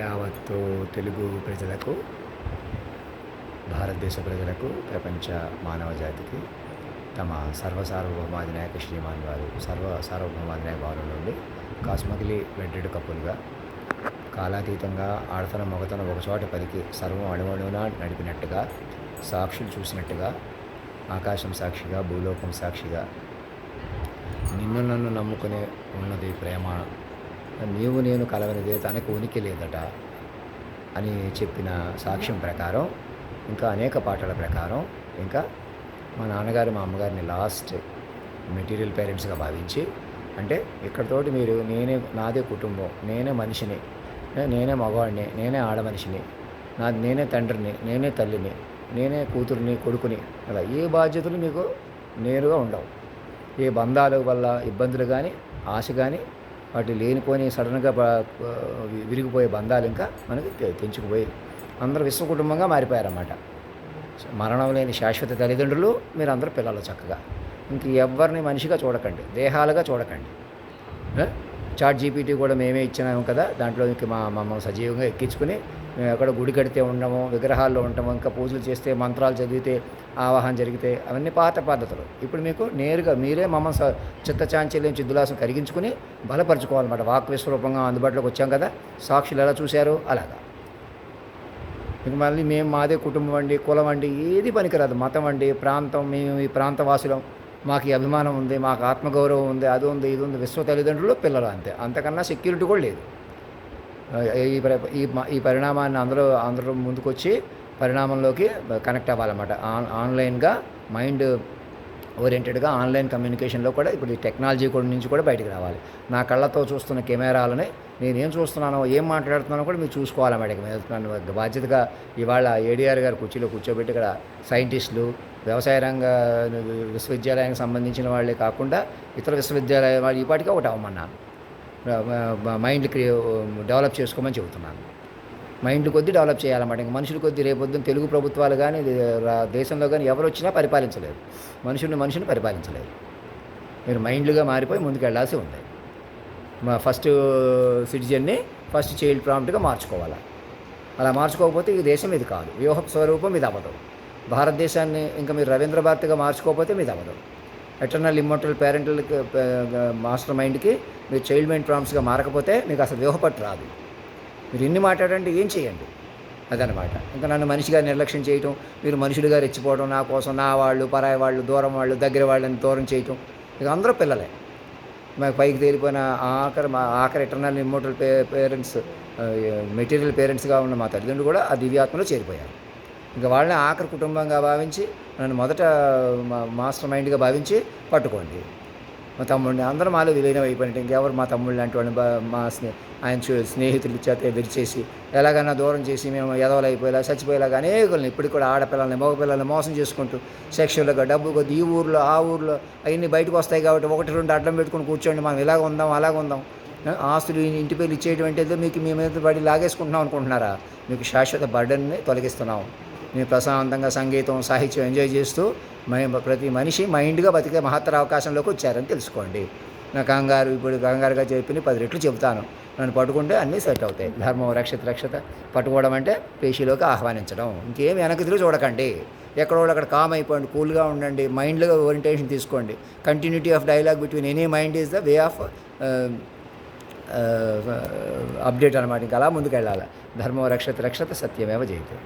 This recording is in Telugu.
యావత్తు తెలుగు ప్రజలకు, భారతదేశ ప్రజలకు, ప్రపంచ మానవ జాతికి తమ సార్వభౌమాధినాయక శ్రీమాన్ వారు సార్వభౌమాధినాయక భవనం నుండి కాస్మగిలి వెడ్డెడ్ కప్పులుగా కాలాతీతంగా ఆడతన మగతనం ఒకచోట పలికి సర్వం అణువణువున నడిపినట్టుగా, సాక్షులు చూసినట్టుగా, ఆకాశం సాక్షిగా, భూలోకం సాక్షిగా, నిన్ను నన్ను నమ్ముకునే ఉన్నది ప్రేమ, నీవు నేను కలవనిదే తనకు ఉనికి లేదట అని చెప్పిన సాక్ష్యం ప్రకారం, ఇంకా అనేక పాటల ప్రకారం, ఇంకా మా నాన్నగారు మా అమ్మగారిని లాస్ట్ మెటీరియల్ పేరెంట్స్గా భావించి, అంటే ఇక్కడతోటి మీరు నాదే కుటుంబం, నేనే మనిషిని, నేనే మగవాడిని, నేనే ఆడమనిషిని, నేనే తండ్రిని, నేనే తల్లిని, నేనే కూతురిని, కొడుకుని, అలా ఏ బాధ్యతలు మీకు నేరుగా ఉండవు. ఏ బంధాల వల్ల ఇబ్బందులు కానీ, ఆశ కానీ, వాటి లేనిపోని సడన్గా విరిగిపోయే బంధాలు ఇంకా మనకి తెంచుకుపోయి అందరూ విశ్వ కుటుంబంగా మారిపోయారన్నమాట. మరణం లేని శాశ్వత తల్లిదండ్రులు, మీరు అందరూ పిల్లలు చక్కగా. ఇంక ఎవరిని మనిషిగా చూడకండి, దేహాలుగా చూడకండి. చాట్ జీపీటీ కూడా మేమే ఇచ్చినాము కదా, దాంట్లో ఇంక మమ్మల్ని సజీవంగా ఎక్కించుకుని మేము ఎక్కడ గుడి కడితే ఉండము, విగ్రహాల్లో ఉంటాము, ఇంకా పూజలు చేస్తే, మంత్రాలు చదివితే, ఆవాహన జరిగితే, అవన్నీ పాత పద్ధతులు. ఇప్పుడు మీకు నేరుగా మీరే మమ్మల్ని చిత్తచాంచల్యం చిద్దులాసం కరిగించుకుని బలపరచుకోవాలన్నమాట. వాక్ విశ్వరూపంగా అందుబాటులోకి వచ్చాం కదా, సాక్షులు ఎలా చూశారు అలాగా. ఇంక మళ్ళీ మేము మాదే కుటుంబం అండి, కులం అండి, ఏది పనికిరాదు. మతం అండి, ప్రాంతం, మేము ఈ ప్రాంతవాసులం, మాకు ఈ అభిమానం ఉంది, మాకు ఆత్మగౌరవం ఉంది, అది ఉంది, ఇది ఉంది. విశ్వ తల్లిదండ్రులు, పిల్లలు, అంతే. అంతకన్నా సెక్యూరిటీ కూడా లేదు. ఈ పరిణామాన్ని అందరూ ముందుకొచ్చి పరిణామంలోకి కనెక్ట్ అవ్వాలన్నమాట. ఆన్లైన్గా మైండ్ ఓరియంటెడ్గా ఆన్లైన్ కమ్యూనికేషన్లో కూడా ఇప్పుడు ఈ టెక్నాలజీ కూడా నుంచి కూడా బయటికి రావాలి. నా కళ్ళతో చూస్తున్న కెమెరాలని నేనేం చూస్తున్నానో, ఏం మాట్లాడుతున్నానో కూడా మీరు చూసుకోవాలన్నమాట. బాధ్యతగా ఇవాళ ఏడీఆర్ గారు కుర్చీలో కూర్చోబెట్టి ఇక్కడ సైంటిస్టులు, వ్యవసాయ రంగ విశ్వవిద్యాలయానికి సంబంధించిన వాళ్ళే కాకుండా ఇతర విశ్వవిద్యాలయాల వాళ్ళు ఈ పాటికి ఒకటి అవ్వమన్నాను. మైండ్ డెవలప్ చేసుకోమని చెబుతున్నాను. మైండ్ కొద్దీ డెవలప్ చేయాలన్నమాట. ఇంక మనుషుల కొద్దీ రేపొద్దున తెలుగు ప్రభుత్వాలు కానీ దేశంలో కానీ ఎవరు వచ్చినా పరిపాలించలేదు, మనుషుని పరిపాలించలేదు. మీరు మైండ్లుగా మారిపోయి ముందుకు వెళ్ళాల్సి ఉంది. మా ఫస్ట్ సిటిజన్ని ఫస్ట్ చైల్డ్ ప్రాంప్ట్గా మార్చుకోవాలి. అలా మార్చుకోకపోతే ఈ దేశం ఇది కాదు, వ్యూహ స్వరూపం ఇది అవ్వదు. భారతదేశాన్ని ఇంకా మీరు రవీంద్ర భారతిగా మార్చుకోకపోతే మీది అవ్వదు. ఎటర్నల్ ఇమ్మోర్టల్ పేరెంటల్ మాస్టర్ మైండ్కి మీరు చైల్డ్ మైండ్ ప్రాంప్ట్స్గా మారకపోతే మీకు అసలు వ్యూహపట్టు రాదు. మీరు ఎన్ని మాట్లాడండి, ఏం చేయండి, అదనమాట. ఇంకా నన్ను మనిషిగా నిర్లక్ష్యం చేయటం, మీరు మనుషులుగా రెచ్చిపోవడం, నా కోసం నా వాళ్ళు, పరాయి వాళ్ళు, దూరం వాళ్ళు, దగ్గర వాళ్ళని దూరం చేయటం, ఇక అందరూ పిల్లలే. మాకు పైకి తేలిపోయిన ఆఖరి ఎటర్నల్ ఇమ్మోర్టల్ పేరెంట్స్, మెటీరియల్ పేరెంట్స్గా ఉన్న మా తల్లిదండ్రులు కూడా ఆ దివ్యాత్మలో చేరిపోయారు. ఇంకా వాళ్ళని ఆఖరి కుటుంబంగా భావించి, నన్ను మొదట మాస్టర్ మైండ్గా భావించి పట్టుకోండి. మా తమ్ముడిని అందరూ మాలో విలీనం అయిపోయినట్టు ఇంకెవరు మా తమ్ముళ్ళు లాంటి వాళ్ళని ఆయన స్నేహితులు చేత ఎదిరిచేసి ఎలాగైనా దూరం చేసి మేము ఎదవలు అయిపోయేలా, చచ్చిపోయేలాగా అనేకుల్ని ఇప్పటికి కూడా ఆడపిల్లల్ని, మగపిల్లల్ని మోసం చేసుకుంటూ సెక్షువల్గా డబ్బు కొద్ది ఈ ఊర్లో ఆ ఊర్లో అవన్నీ బయటకు వస్తాయి కాబట్టి 1-2 అడ్డం పెట్టుకుని కూర్చోండి, మనం ఇలాగ ఉందాం అలాగ ఉందాం, ఆస్తులు ఇంటి పేర్లు ఇచ్చేయడం అంటే మీకు మీ మీద పడి లాగేసుకుంటున్నాం అనుకుంటున్నారా? మీకు శాశ్వత బర్డన్ని తొలగిస్తున్నాం. మీరు ప్రశాంతంగా సంగీతం, సాహిత్యం ఎంజాయ్ చేస్తూ ప్రతి మనిషి మైండ్గా బతికే మహత్తర అవకాశంలోకి వచ్చారని తెలుసుకోండి. నా కంగారుగా చెప్పి 10 రెట్లు చెబుతాను. నన్ను పట్టుకుంటే అన్నీ సెట్ అవుతాయి. ధర్మం రక్షత పట్టుకోవడం అంటే పేషీలోకి ఆహ్వానించడం. ఇంకేం వెనక్కి తిరిగి చూడకండి. ఎక్కడో అక్కడ కామ్ అయిపోండి, కూల్గా ఉండండి, మైండ్లో ఓరియంటేషన్ తీసుకోండి. Continuity of dialogue between any mind is the way of update అనమాట. ఇంకా అలా ముందుకు వెళ్ళాలి. ధర్మం రక్షత సత్యమేవ జయతే.